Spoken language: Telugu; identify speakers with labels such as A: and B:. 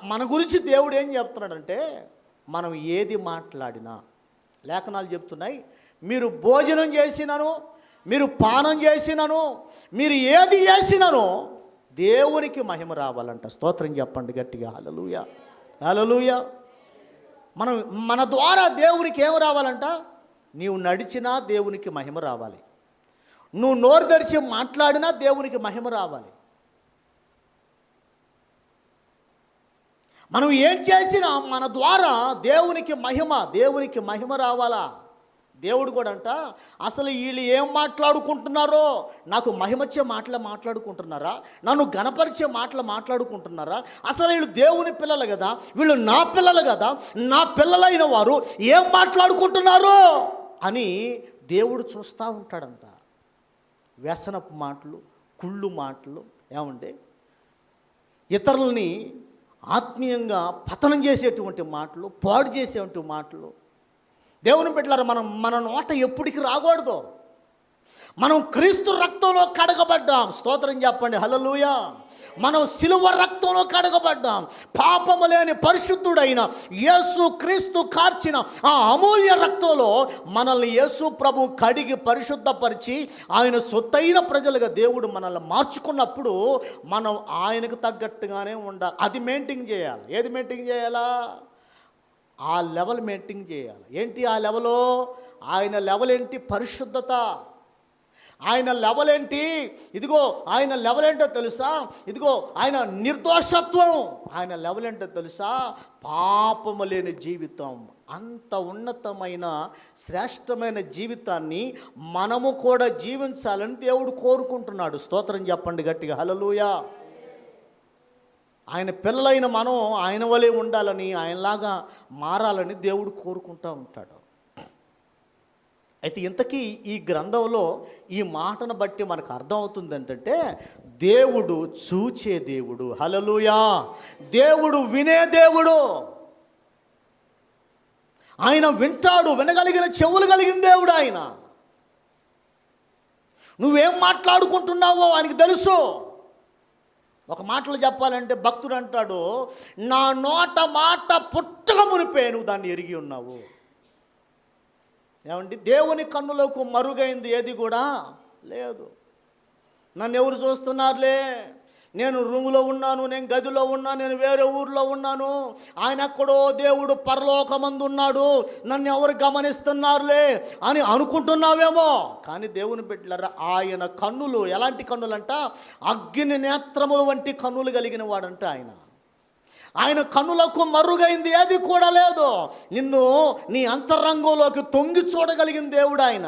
A: మన గురించి దేవుడు ఏం చెప్తున్నాడంటే, మనం ఏది మాట్లాడినా లేఖనాలు చెప్తున్నాయి, మీరు భోజనం చేసినను, మీరు పానం చేసినను, మీరు ఏది చేసినను దేవునికి మహిమ రావాలంట. స్తోత్రం చెప్పండి గట్టిగా. హల్లెలూయా, హల్లెలూయా. మన ద్వారా దేవునికి ఏం రావాలంట? నీవు నడిచినా దేవునికి మహిమ రావాలి, నువ్వు నోరు తెరిచి మాట్లాడినా దేవునికి మహిమ రావాలి. మనం ఏం చేసినా మన ద్వారా దేవునికి మహిమ రావాలా. దేవుడు కూడా అంట, అసలు వీళ్ళు ఏం మాట్లాడుకుంటున్నారో, నాకు మహిమచ్చే మాటలు మాట్లాడుకుంటున్నారా, నన్ను గణపరిచే మాటలు మాట్లాడుకుంటున్నారా, అసలు వీళ్ళు దేవుని పిల్లలు కదా, వీళ్ళు నా పిల్లలు కదా, నా పిల్లలైన వారు ఏం మాట్లాడుకుంటున్నారో అని దేవుడు చూస్తూ ఉంటాడంట. వ్యసనపు మాటలు, కుళ్ళు మాటలు, ఏమంటే ఇతరులని ఆత్మీయంగా పతనం చేసేటువంటి మాటలు, పాడు చేసేటువంటి మాటలు. దేవుని బిడ్డలారా, మన నోట ఎప్పటికి రాకూడదు. మనం క్రీస్తు రక్తంలో కడగబడ్డాం. స్తోత్రం చెప్పండి. హల్లెలూయా. మనం సిలువ రక్తంలో కడగబడ్డాం. పాపము లేని పరిశుద్ధుడైన యేసు క్రీస్తు కార్చిన ఆ అమూల్య రక్తంలో మనల్ని యేసు ప్రభు కడిగి పరిశుద్ధపరిచి ఆయన సొత్తైన ప్రజలుగా దేవుడు మనల్ని మార్చుకున్నప్పుడు మనం ఆయనకు తగ్గట్టుగానే ఉండాలి. అది మెయింటైన్ చేయాలి. ఏది మెయింటైన్ చేయాలా? ఆ లెవెల్ మెయింటైన్ చేయాలి. ఏంటి ఆ లెవెలో? ఆయన లెవెల్ ఏంటి? పరిశుద్ధత. ఆయన లెవెల్ ఏంటి? ఇదిగో ఆయన లెవెల్ ఏంటో తెలుసా? ఇదిగో ఆయన నిర్దోషత్వం. ఆయన లెవెల్ ఏంటో తెలుసా? పాపము లేని జీవితం. అంత ఉన్నతమైన శ్రేష్టమైన జీవితాన్ని మనము కూడా జీవించాలని దేవుడు కోరుకుంటున్నాడు. స్తోత్రం చెప్పండి గట్టిగా. హల్లెలూయా. ఆయన పిల్లలైన మనం ఆయన వలె ఉండాలని, ఆయనలాగా మారాలని దేవుడు కోరుకుంటూ ఉంటాడు. అయితే ఇంతకీ ఈ గ్రంథంలో ఈ మాటను బట్టి మనకు అర్థమవుతుంది ఏంటంటే, దేవుడు చూచే దేవుడు. హల్లెలూయా. దేవుడు వినే దేవుడు. ఆయన వింటాడు. వినగలిగిన చెవులు కలిగిన దేవుడు ఆయన. నువ్వేం మాట్లాడుకుంటున్నావో ఆయనకు తెలుసు. ఒక మాటలో చెప్పాలంటే భక్తుడు అంటాడు, నా నోట మాట పుట్టక మునిపే నువ్వు దాన్ని ఎరిగి ఉన్నావు. ఏమండి? దేవుని కన్నులకు మరుగైంది ఏది కూడా లేదు. నన్ను ఎవరు చూస్తున్నారులే, నేను రూములో ఉన్నాను, నేను గదిలో ఉన్నాను, నేను వేరే ఊర్లో ఉన్నాను, ఆయన ఎక్కడో దేవుడు పరలోకమందు ఉన్నాడు, నన్ను ఎవరు గమనిస్తున్నారులే అని అనుకుంటున్నావేమో. కానీ దేవుని బిడ్డలారా, ఆయన కన్నులు ఎలాంటి కన్నులంట? అగ్ని నేత్రములు వంటి కన్నులు కలిగిన వాడంట ఆయన. ఆయన కన్నులకు మరుగైంది ఏది కూడా లేదు. నిన్ను నీ అంతరంగంలోకి తొంగి చూడగలిగిన దేవుడు ఆయన.